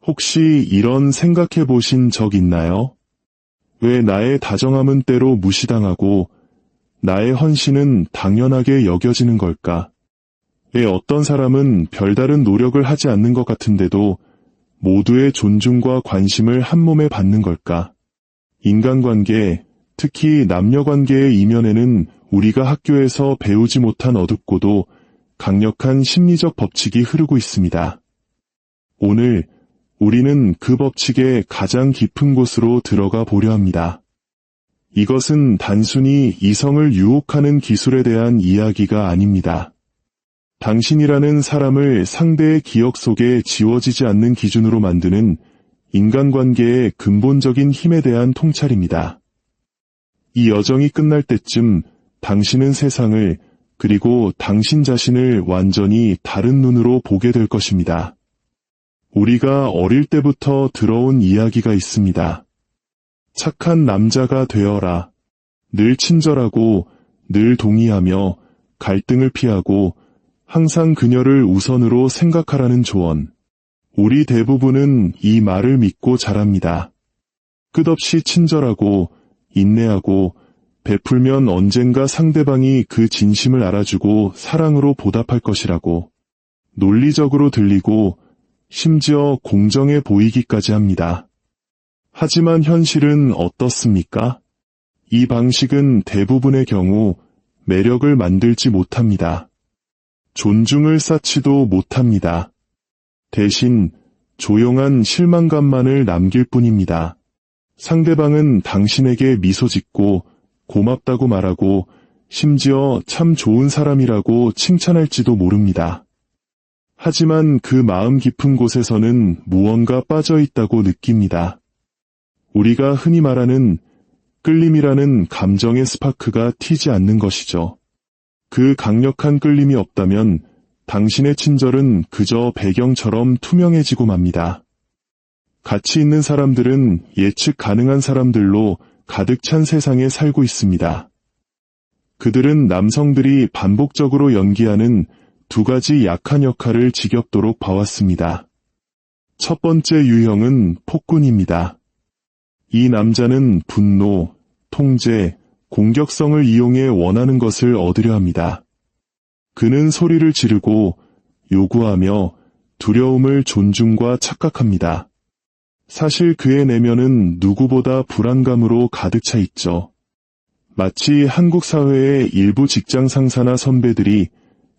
혹시 이런 생각해 보신 적 있나요? 왜 나의 다정함은 때로 무시당하고 나의 헌신은 당연하게 여겨지는 걸까? 왜 어떤 사람은 별다른 노력을 하지 않는 것 같은데도 모두의 존중과 관심을 한몸에 받는 걸까? 인간관계, 특히 남녀관계의 이면에는 우리가 학교에서 배우지 못한 어둡고도 강력한 심리적 법칙이 흐르고 있습니다. 오늘 우리는 그 법칙의 가장 깊은 곳으로 들어가 보려 합니다. 이것은 단순히 이성을 유혹하는 기술에 대한 이야기가 아닙니다. 당신이라는 사람을 상대의 기억 속에 지워지지 않는 기준으로 만드는 인간관계의 근본적인 힘에 대한 통찰입니다. 이 여정이 끝날 때쯤 당신은 세상을 그리고 당신 자신을 완전히 다른 눈으로 보게 될 것입니다. 우리가 어릴 때부터 들어온 이야기가 있습니다. 착한 남자가 되어라. 늘 친절하고 늘 동의하며 갈등을 피하고 항상 그녀를 우선으로 생각하라는 조언. 우리 대부분은 이 말을 믿고 자랍니다. 끝없이 친절하고 인내하고 베풀면 언젠가 상대방이 그 진심을 알아주고 사랑으로 보답할 것이라고. 논리적으로 들리고 심지어 공정해 보이기까지 합니다. 하지만 현실은 어떻습니까? 이 방식은 대부분의 경우 매력을 만들지 못합니다. 존중을 쌓지도 못합니다. 대신 조용한 실망감만을 남길 뿐입니다. 상대방은 당신에게 미소 짓고 고맙다고 말하고 심지어 참 좋은 사람이라고 칭찬할지도 모릅니다. 하지만 그 마음 깊은 곳에서는 무언가 빠져 있다고 느낍니다. 우리가 흔히 말하는 끌림이라는 감정의 스파크가 튀지 않는 것이죠. 그 강력한 끌림이 없다면 당신의 친절은 그저 배경처럼 투명해지고 맙니다. 가치 있는 사람들은 예측 가능한 사람들로 가득 찬 세상에 살고 있습니다. 그들은 남성들이 반복적으로 연기하는 두 가지 약한 역할을 지겹도록 봐왔습니다. 첫 번째 유형은 폭군입니다. 이 남자는 분노, 통제, 공격성을 이용해 원하는 것을 얻으려 합니다. 그는 소리를 지르고 요구하며 두려움을 존중과 착각합니다. 사실 그의 내면은 누구보다 불안감으로 가득 차 있죠. 마치 한국 사회의 일부 직장 상사나 선배들이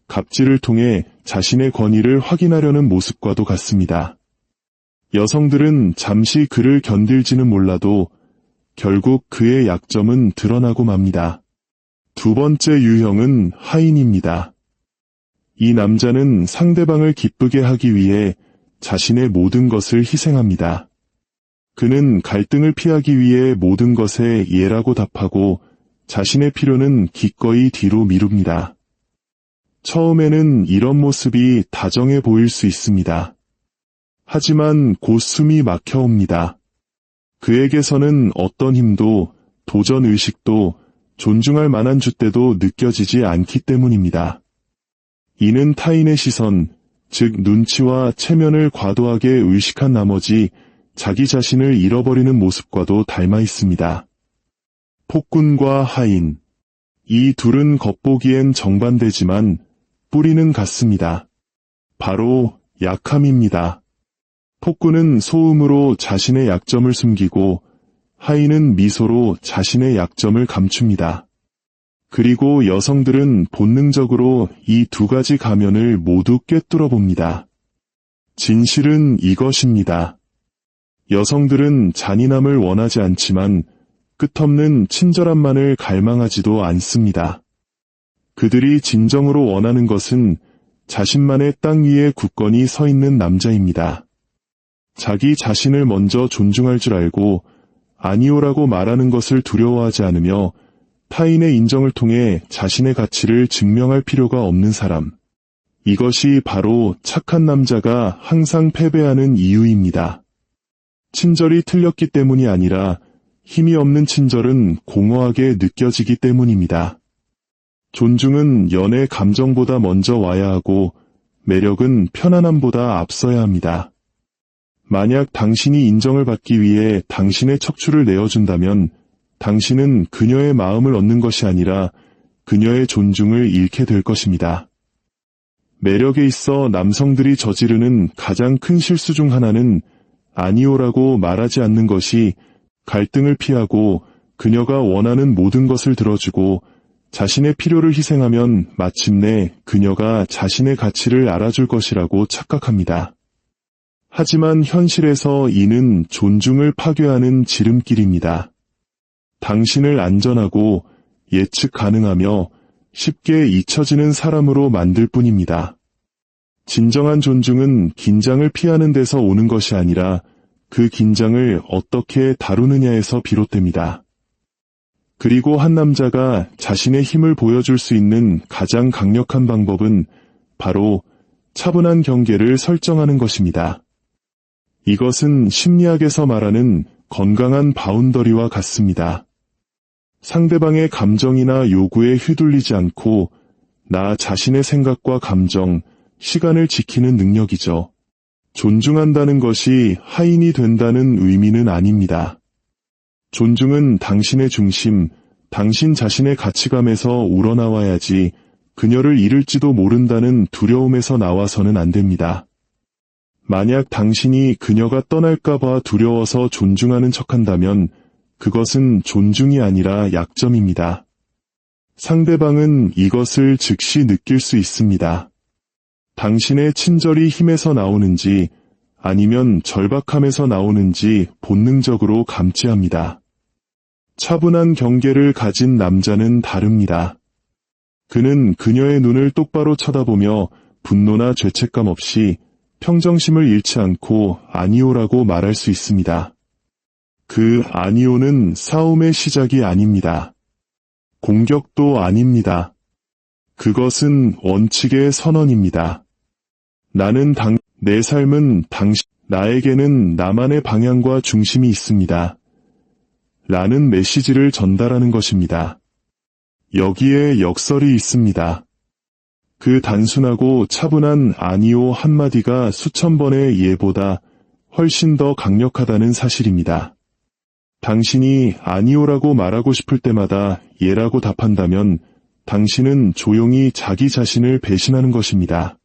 갑질을 통해 자신의 권위를 확인하려는 모습과도 같습니다. 여성들은 잠시 그를 견딜지는 몰라도 결국 그의 약점은 드러나고 맙니다. 두 번째 유형은 하인입니다. 이 남자는 상대방을 기쁘게 하기 위해 자신의 모든 것을 희생합니다. 그는 갈등을 피하기 위해 모든 것에 예라고 답하고 자신의 필요는 기꺼이 뒤로 미룹니다. 처음에는 이런 모습이 다정해 보일 수 있습니다. 하지만 곧 숨이 막혀옵니다. 그에게서는 어떤 힘도, 도전 의식도, 존중할 만한 줏대도 느껴지지 않기 때문입니다. 이는 타인의 시선, 즉 눈치와 체면을 과도하게 의식한 나머지 자기 자신을 잃어버리는 모습과도 닮아 있습니다. 폭군과 하인. 이 둘은 겉보기엔 정반대지만 뿌리는 같습니다. 바로 약함입니다. 폭군은 소음으로 자신의 약점을 숨기고 하인은 미소로 자신의 약점을 감춥니다. 그리고 여성들은 본능적으로 이 두 가지 가면을 모두 꿰뚫어 봅니다. 진실은 이것입니다. 여성들은 잔인함을 원하지 않지만 끝없는 친절함만을 갈망하지도 않습니다. 그들이 진정으로 원하는 것은 자신만의 땅 위에 굳건히 서 있는 남자입니다. 자기 자신을 먼저 존중할 줄 알고 아니오라고 말하는 것을 두려워하지 않으며 타인의 인정을 통해 자신의 가치를 증명할 필요가 없는 사람. 이것이 바로 착한 남자가 항상 패배하는 이유입니다. 친절이 틀렸기 때문이 아니라 힘이 없는 친절은 공허하게 느껴지기 때문입니다. 존중은 연애 감정보다 먼저 와야 하고 매력은 편안함보다 앞서야 합니다. 만약 당신이 인정을 받기 위해 당신의 척추를 내어준다면 당신은 그녀의 마음을 얻는 것이 아니라 그녀의 존중을 잃게 될 것입니다. 매력에 있어 남성들이 저지르는 가장 큰 실수 중 하나는 아니오라고 말하지 않는 것이, 갈등을 피하고 그녀가 원하는 모든 것을 들어주고 자신의 필요를 희생하면 마침내 그녀가 자신의 가치를 알아줄 것이라고 착각합니다. 하지만 현실에서 이는 존중을 파괴하는 지름길입니다. 당신을 안전하고 예측 가능하며 쉽게 잊혀지는 사람으로 만들 뿐입니다. 진정한 존중은 긴장을 피하는 데서 오는 것이 아니라 그 긴장을 어떻게 다루느냐에서 비롯됩니다. 그리고 한 남자가 자신의 힘을 보여줄 수 있는 가장 강력한 방법은 바로 차분한 경계를 설정하는 것입니다. 이것은 심리학에서 말하는 건강한 바운더리와 같습니다. 상대방의 감정이나 요구에 휘둘리지 않고 나 자신의 생각과 감정, 시간을 지키는 능력이죠. 존중한다는 것이 하인이 된다는 의미는 아닙니다. 존중은 당신의 중심, 당신 자신의 가치감에서 우러나와야지 그녀를 잃을지도 모른다는 두려움에서 나와서는 안 됩니다. 만약 당신이 그녀가 떠날까봐 두려워서 존중하는 척한다면 그것은 존중이 아니라 약점입니다. 상대방은 이것을 즉시 느낄 수 있습니다. 당신의 친절이 힘에서 나오는지 아니면 절박함에서 나오는지 본능적으로 감지합니다. 차분한 경계를 가진 남자는 다릅니다. 그는 그녀의 눈을 똑바로 쳐다보며 분노나 죄책감 없이 평정심을 잃지 않고 아니오라고 말할 수 있습니다. 그 아니오는 싸움의 시작이 아닙니다. 공격도 아닙니다. 그것은 원칙의 선언입니다. 내 삶은 나에게는 나만의 방향과 중심이 있습니다. 라는 메시지를 전달하는 것입니다. 여기에 역설이 있습니다. 그 단순하고 차분한 아니오 한마디가 수천 번의 예보다 훨씬 더 강력하다는 사실입니다. 당신이 아니오라고 말하고 싶을 때마다 예라고 답한다면 당신은 조용히 자기 자신을 배신하는 것입니다.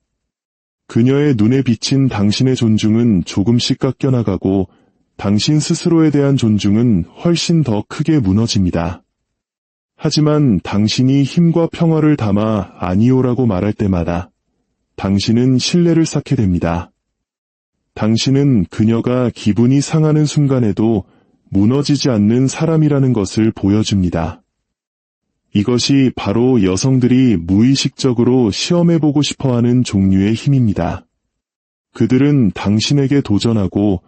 그녀의 눈에 비친 당신의 존중은 조금씩 깎여나가고 당신 스스로에 대한 존중은 훨씬 더 크게 무너집니다. 하지만 당신이 힘과 평화를 담아 아니오라고 말할 때마다 당신은 신뢰를 쌓게 됩니다. 당신은 그녀가 기분이 상하는 순간에도 무너지지 않는 사람이라는 것을 보여줍니다. 이것이 바로 여성들이 무의식적으로 시험해보고 싶어하는 종류의 힘입니다. 그들은 당신에게 도전하고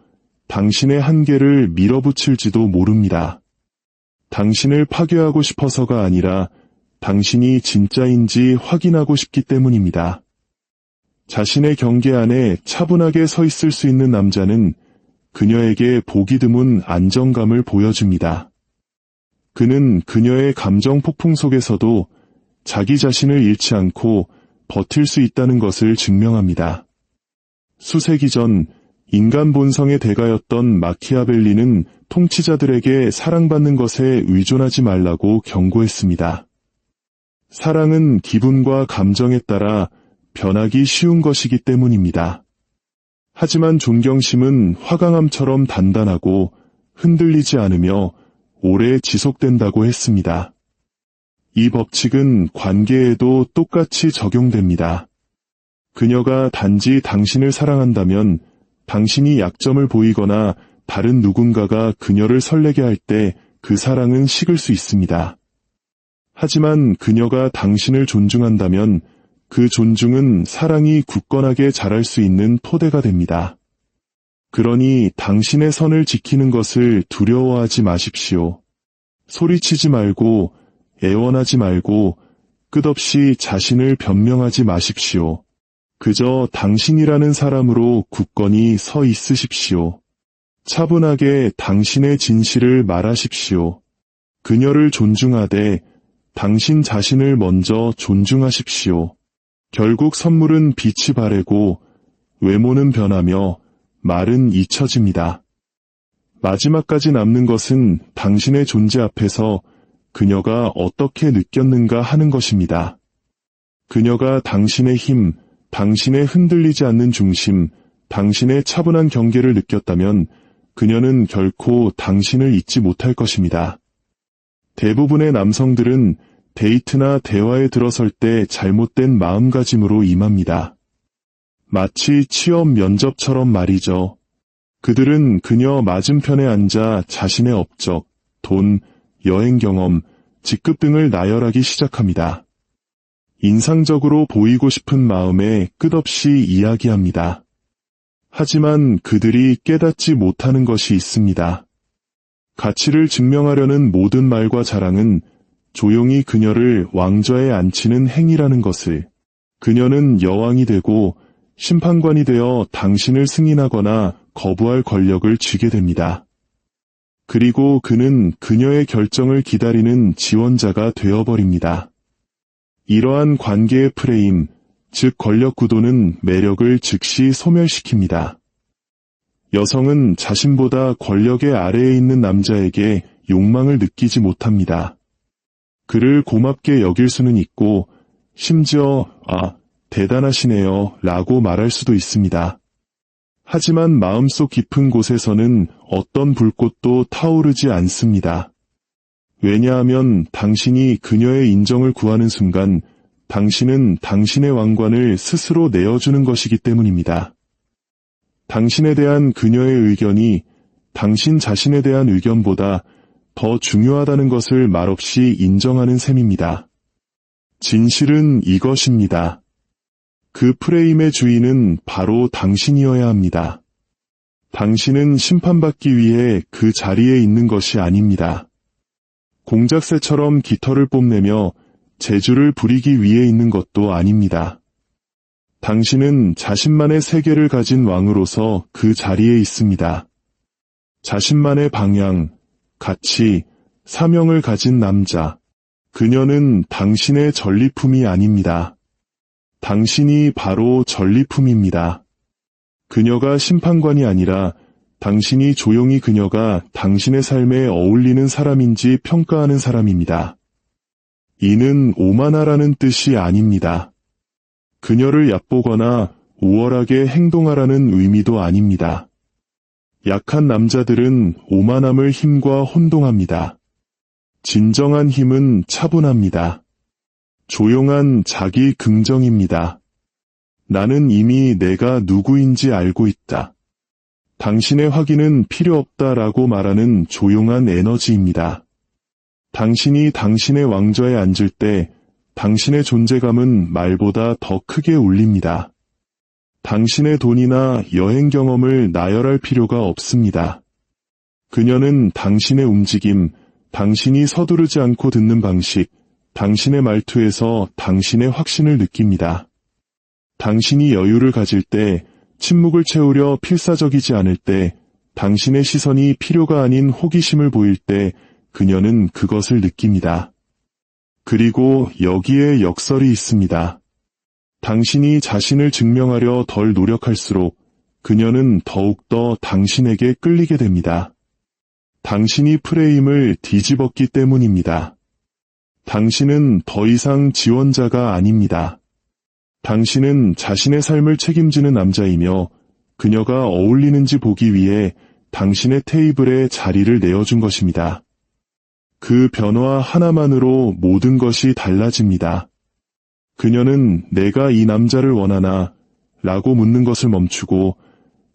당신의 한계를 밀어붙일지도 모릅니다. 당신을 파괴하고 싶어서가 아니라 당신이 진짜인지 확인하고 싶기 때문입니다. 자신의 경계 안에 차분하게 서 있을 수 있는 남자는 그녀에게 보기 드문 안정감을 보여줍니다. 그는 그녀의 감정 폭풍 속에서도 자기 자신을 잃지 않고 버틸 수 있다는 것을 증명합니다. 수세기 전 인간 본성의 대가였던 마키아벨리는 통치자들에게 사랑받는 것에 의존하지 말라고 경고했습니다. 사랑은 기분과 감정에 따라 변하기 쉬운 것이기 때문입니다. 하지만 존경심은 화강암처럼 단단하고 흔들리지 않으며 오래 지속된다고 했습니다. 이 법칙은 관계에도 똑같이 적용됩니다. 그녀가 단지 당신을 사랑한다면 당신이 약점을 보이거나 다른 누군가가 그녀를 설레게 할 때 그 사랑은 식을 수 있습니다. 하지만 그녀가 당신을 존중한다면 그 존중은 사랑이 굳건하게 자랄 수 있는 토대가 됩니다. 그러니 당신의 선을 지키는 것을 두려워하지 마십시오. 소리치지 말고 애원하지 말고 끝없이 자신을 변명하지 마십시오. 그저 당신이라는 사람으로 굳건히 서 있으십시오. 차분하게 당신의 진실을 말하십시오. 그녀를 존중하되 당신 자신을 먼저 존중하십시오. 결국 선물은 빛이 바래고 외모는 변하며 말은 잊혀집니다. 마지막까지 남는 것은 당신의 존재 앞에서 그녀가 어떻게 느꼈는가 하는 것입니다. 그녀가 당신의 힘, 당신의 흔들리지 않는 중심, 당신의 차분한 경계를 느꼈다면 그녀는 결코 당신을 잊지 못할 것입니다. 대부분의 남성들은 데이트나 대화에 들어설 때 잘못된 마음가짐으로 임합니다. 마치 취업 면접처럼 말이죠. 그들은 그녀 맞은편에 앉아 자신의 업적, 돈, 여행 경험, 직급 등을 나열하기 시작합니다. 인상적으로 보이고 싶은 마음에 끝없이 이야기합니다. 하지만 그들이 깨닫지 못하는 것이 있습니다. 가치를 증명하려는 모든 말과 자랑은 조용히 그녀를 왕좌에 앉히는 행위라는 것을, 그녀는 여왕이 되고 심판관이 되어 당신을 승인하거나 거부할 권력을 쥐게 됩니다. 그리고 그는 그녀의 결정을 기다리는 지원자가 되어버립니다. 이러한 관계의 프레임, 즉 권력 구도는 매력을 즉시 소멸시킵니다. 여성은 자신보다 권력의 아래에 있는 남자에게 욕망을 느끼지 못합니다. 그를 고맙게 여길 수는 있고, 심지어 대단하시네요 라고 말할 수도 있습니다. 하지만 마음속 깊은 곳에서는 어떤 불꽃도 타오르지 않습니다. 왜냐하면 당신이 그녀의 인정을 구하는 순간 당신은 당신의 왕관을 스스로 내어주는 것이기 때문입니다. 당신에 대한 그녀의 의견이 당신 자신에 대한 의견보다 더 중요하다는 것을 말없이 인정하는 셈입니다. 진실은 이것입니다. 그 프레임의 주인은 바로 당신이어야 합니다. 당신은 심판받기 위해 그 자리에 있는 것이 아닙니다. 공작새처럼 깃털을 뽐내며 재주를 부리기 위해 있는 것도 아닙니다. 당신은 자신만의 세계를 가진 왕으로서 그 자리에 있습니다. 자신만의 방향, 가치, 사명을 가진 남자. 그녀는 당신의 전리품이 아닙니다. 당신이 바로 전리품입니다. 그녀가 심판관이 아니라 당신이 조용히 그녀가 당신의 삶에 어울리는 사람인지 평가하는 사람입니다. 이는 오만하라는 뜻이 아닙니다. 그녀를 얕보거나 우월하게 행동하라는 의미도 아닙니다. 약한 남자들은 오만함을 힘과 혼동합니다. 진정한 힘은 차분합니다. 조용한 자기 긍정입니다. 나는 이미 내가 누구인지 알고 있다. 당신의 확인은 필요 없다라고 말하는 조용한 에너지입니다. 당신이 당신의 왕좌에 앉을 때 당신의 존재감은 말보다 더 크게 울립니다. 당신의 돈이나 여행 경험을 나열할 필요가 없습니다. 그녀는 당신의 움직임, 당신이 서두르지 않고 듣는 방식, 당신의 말투에서 당신의 확신을 느낍니다. 당신이 여유를 가질 때, 침묵을 채우려 필사적이지 않을 때, 당신의 시선이 필요가 아닌 호기심을 보일 때 그녀는 그것을 느낍니다. 그리고 여기에 역설이 있습니다. 당신이 자신을 증명하려 덜 노력할수록 그녀는 더욱더 당신에게 끌리게 됩니다. 당신이 프레임을 뒤집었기 때문입니다. 당신은 더 이상 지원자가 아닙니다. 당신은 자신의 삶을 책임지는 남자이며 그녀가 어울리는지 보기 위해 당신의 테이블에 자리를 내어준 것입니다. 그 변화 하나만으로 모든 것이 달라집니다. 그녀는 내가 이 남자를 원하나? 라고 묻는 것을 멈추고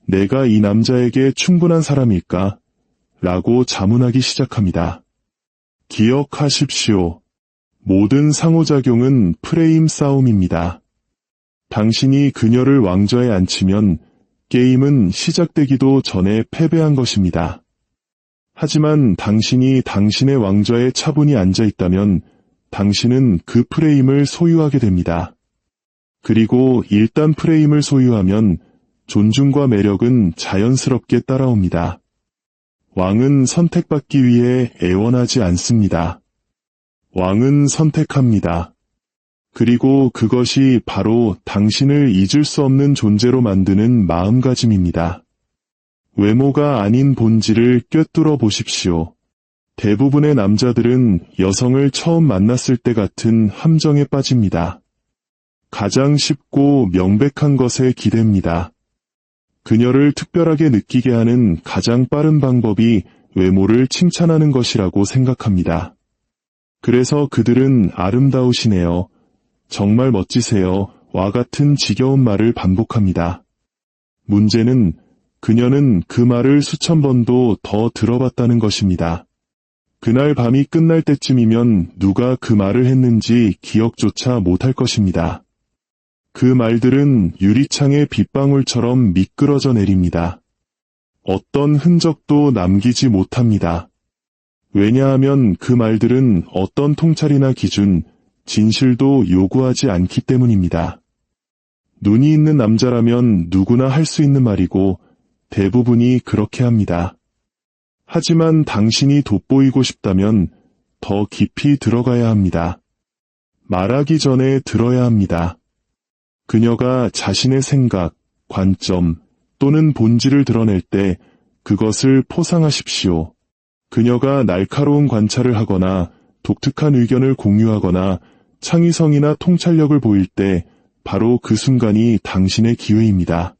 내가 이 남자에게 충분한 사람일까? 라고 자문하기 시작합니다. 기억하십시오. 모든 상호작용은 프레임 싸움입니다. 당신이 그녀를 왕좌에 앉히면 게임은 시작되기도 전에 패배한 것입니다. 하지만 당신이 당신의 왕좌에 차분히 앉아있다면 당신은 그 프레임을 소유하게 됩니다. 그리고 일단 프레임을 소유하면 존중과 매력은 자연스럽게 따라옵니다. 왕은 선택받기 위해 애원하지 않습니다. 왕은 선택합니다. 그리고 그것이 바로 당신을 잊을 수 없는 존재로 만드는 마음가짐입니다. 외모가 아닌 본질을 꿰뚫어 보십시오. 대부분의 남자들은 여성을 처음 만났을 때 같은 함정에 빠집니다. 가장 쉽고 명백한 것에 기댑니다. 그녀를 특별하게 느끼게 하는 가장 빠른 방법이 외모를 칭찬하는 것이라고 생각합니다. 그래서 그들은 아름다우시네요, 정말 멋지세요 와 같은 지겨운 말을 반복합니다. 문제는 그녀는 그 말을 수천 번도 더 들어봤다는 것입니다. 그날 밤이 끝날 때쯤이면 누가 그 말을 했는지 기억조차 못할 것입니다. 그 말들은 유리창의 빗방울처럼 미끄러져 내립니다. 어떤 흔적도 남기지 못합니다. 왜냐하면 그 말들은 어떤 통찰이나 기준, 진실도 요구하지 않기 때문입니다. 눈이 있는 남자라면 누구나 할 수 있는 말이고 대부분이 그렇게 합니다. 하지만 당신이 돋보이고 싶다면 더 깊이 들어가야 합니다. 말하기 전에 들어야 합니다. 그녀가 자신의 생각, 관점 또는 본질을 드러낼 때 그것을 포상하십시오. 그녀가 날카로운 관찰을 하거나 독특한 의견을 공유하거나 창의성이나 통찰력을 보일 때 바로 그 순간이 당신의 기회입니다.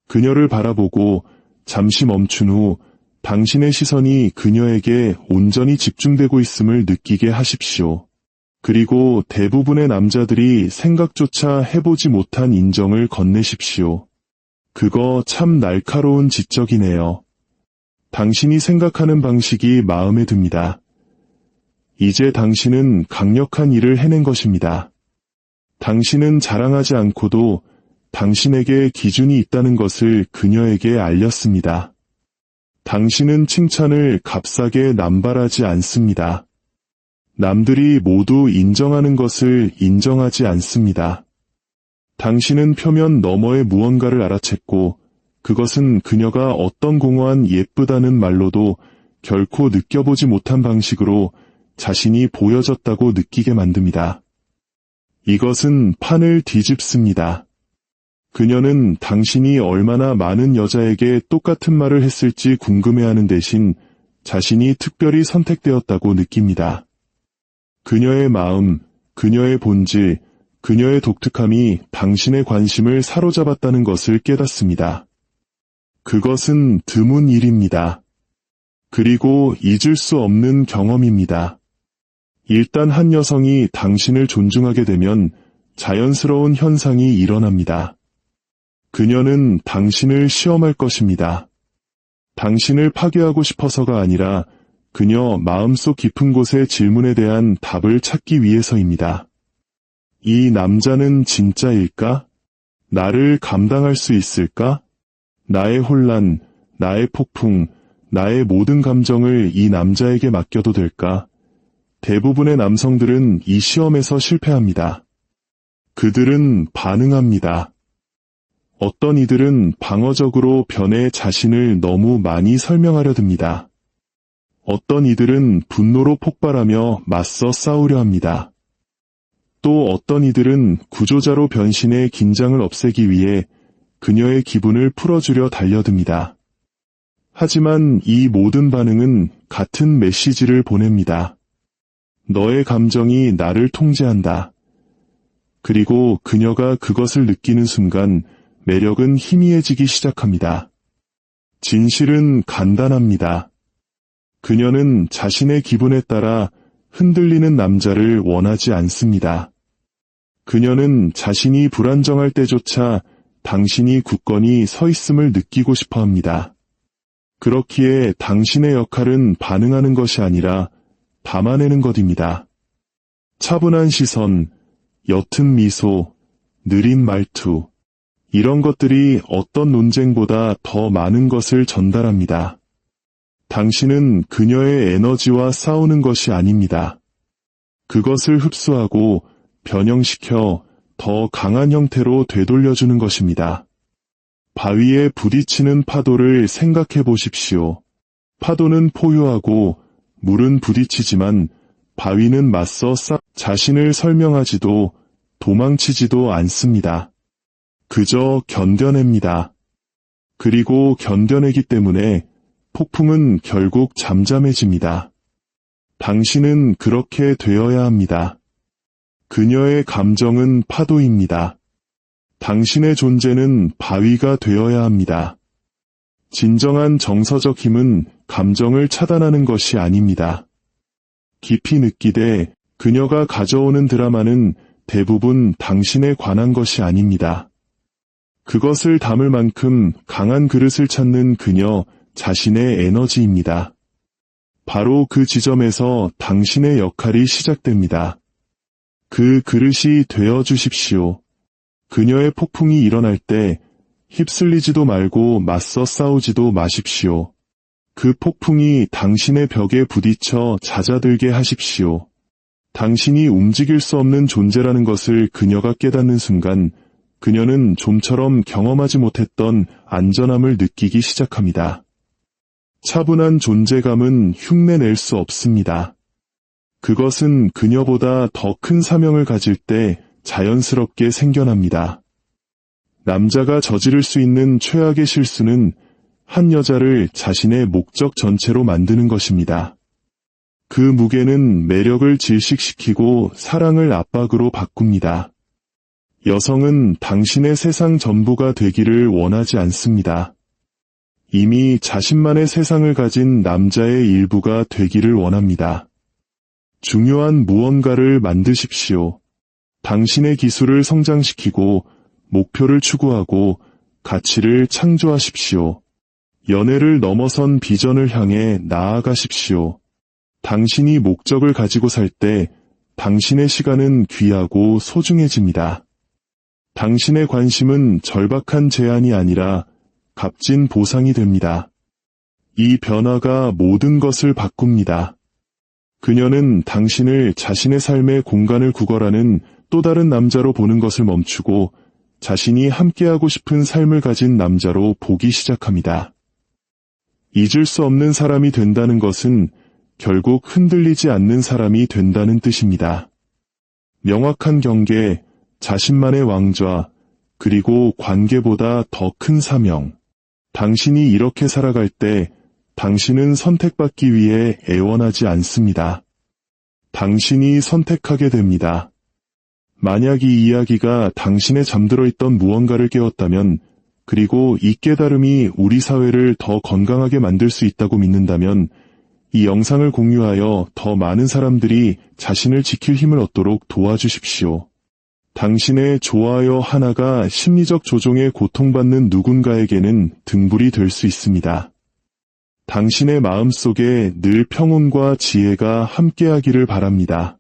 그녀를 바라보고 잠시 멈춘 후 당신의 시선이 그녀에게 온전히 집중되고 있음을 느끼게 하십시오. 그리고 대부분의 남자들이 생각조차 해보지 못한 인정을 건네십시오. 그거 참 날카로운 지적이네요. 당신이 생각하는 방식이 마음에 듭니다. 이제 당신은 강력한 일을 해낸 것입니다. 당신은 자랑하지 않고도 당신에게 기준이 있다는 것을 그녀에게 알렸습니다. 당신은 칭찬을 값싸게 남발하지 않습니다. 남들이 모두 인정하는 것을 인정하지 않습니다. 당신은 표면 너머의 무언가를 알아챘고 그것은 그녀가 어떤 공허한 예쁘다는 말로도 결코 느껴보지 못한 방식으로 자신이 보여졌다고 느끼게 만듭니다. 이것은 판을 뒤집습니다. 그녀는 당신이 얼마나 많은 여자에게 똑같은 말을 했을지 궁금해하는 대신 자신이 특별히 선택되었다고 느낍니다. 그녀의 마음, 그녀의 본질, 그녀의 독특함이 당신의 관심을 사로잡았다는 것을 깨닫습니다. 그것은 드문 일입니다. 그리고 잊을 수 없는 경험입니다. 일단 한 여성이 당신을 존중하게 되면 자연스러운 현상이 일어납니다. 그녀는 당신을 시험할 것입니다. 당신을 파괴하고 싶어서가 아니라 그녀 마음속 깊은 곳의 질문에 대한 답을 찾기 위해서입니다. 이 남자는 진짜일까? 나를 감당할 수 있을까? 나의 혼란, 나의 폭풍, 나의 모든 감정을 이 남자에게 맡겨도 될까? 대부분의 남성들은 이 시험에서 실패합니다. 그들은 반응합니다. 어떤 이들은 방어적으로 변해 자신을 너무 많이 설명하려 듭니다. 어떤 이들은 분노로 폭발하며 맞서 싸우려 합니다. 또 어떤 이들은 구조자로 변신해 긴장을 없애기 위해 그녀의 기분을 풀어주려 달려듭니다. 하지만 이 모든 반응은 같은 메시지를 보냅니다. 너의 감정이 나를 통제한다. 그리고 그녀가 그것을 느끼는 순간 매력은 희미해지기 시작합니다. 진실은 간단합니다. 그녀는 자신의 기분에 따라 흔들리는 남자를 원하지 않습니다. 그녀는 자신이 불안정할 때조차 당신이 굳건히 서 있음을 느끼고 싶어 합니다. 그렇기에 당신의 역할은 반응하는 것이 아니라 담아내는 것입니다. 차분한 시선, 옅은 미소, 느린 말투, 이런 것들이 어떤 논쟁보다 더 많은 것을 전달합니다. 당신은 그녀의 에너지와 싸우는 것이 아닙니다. 그것을 흡수하고 변형시켜 더 강한 형태로 되돌려주는 것입니다. 바위에 부딪히는 파도를 생각해 보십시오. 파도는 포효하고 물은 부딪히지만 바위는 맞서 자신을 설명하지도 도망치지도 않습니다. 그저 견뎌냅니다. 그리고 견뎌내기 때문에 폭풍은 결국 잠잠해집니다. 당신은 그렇게 되어야 합니다. 그녀의 감정은 파도입니다. 당신의 존재는 바위가 되어야 합니다. 진정한 정서적 힘은 감정을 차단하는 것이 아닙니다. 깊이 느끼되 그녀가 가져오는 드라마는 대부분 당신에 관한 것이 아닙니다. 그것을 담을 만큼 강한 그릇을 찾는 그녀 자신의 에너지입니다. 바로 그 지점에서 당신의 역할이 시작됩니다. 그 그릇이 되어 주십시오. 그녀의 폭풍이 일어날 때 휩쓸리지도 말고 맞서 싸우지도 마십시오. 그 폭풍이 당신의 벽에 부딪혀 잦아들게 하십시오. 당신이 움직일 수 없는 존재라는 것을 그녀가 깨닫는 순간 그녀는 좀처럼 경험하지 못했던 안전함을 느끼기 시작합니다. 차분한 존재감은 흉내낼 수 없습니다. 그것은 그녀보다 더 큰 사명을 가질 때 자연스럽게 생겨납니다. 남자가 저지를 수 있는 최악의 실수는 한 여자를 자신의 목적 전체로 만드는 것입니다. 그 무게는 매력을 질식시키고 사랑을 압박으로 바꿉니다. 여성은 당신의 세상 전부가 되기를 원하지 않습니다. 이미 자신만의 세상을 가진 남자의 일부가 되기를 원합니다. 중요한 무언가를 만드십시오. 당신의 기술을 성장시키고 목표를 추구하고 가치를 창조하십시오. 연애를 넘어선 비전을 향해 나아가십시오. 당신이 목적을 가지고 살 때 당신의 시간은 귀하고 소중해집니다. 당신의 관심은 절박한 제한이 아니라 값진 보상이 됩니다. 이 변화가 모든 것을 바꿉니다. 그녀는 당신을 자신의 삶의 공간을 구걸하는 또 다른 남자로 보는 것을 멈추고 자신이 함께하고 싶은 삶을 가진 남자로 보기 시작합니다. 잊을 수 없는 사람이 된다는 것은 결국 흔들리지 않는 사람이 된다는 뜻입니다. 명확한 경계, 자신만의 왕좌, 그리고 관계보다 더 큰 사명. 당신이 이렇게 살아갈 때 당신은 선택받기 위해 애원하지 않습니다. 당신이 선택하게 됩니다. 만약 이 이야기가 당신의 잠들어 있던 무언가를 깨웠다면, 그리고 이 깨달음이 우리 사회를 더 건강하게 만들 수 있다고 믿는다면, 이 영상을 공유하여 더 많은 사람들이 자신을 지킬 힘을 얻도록 도와주십시오. 당신의 좋아요 하나가 심리적 조종에 고통받는 누군가에게는 등불이 될 수 있습니다. 당신의 마음속에 늘 평온과 지혜가 함께하기를 바랍니다.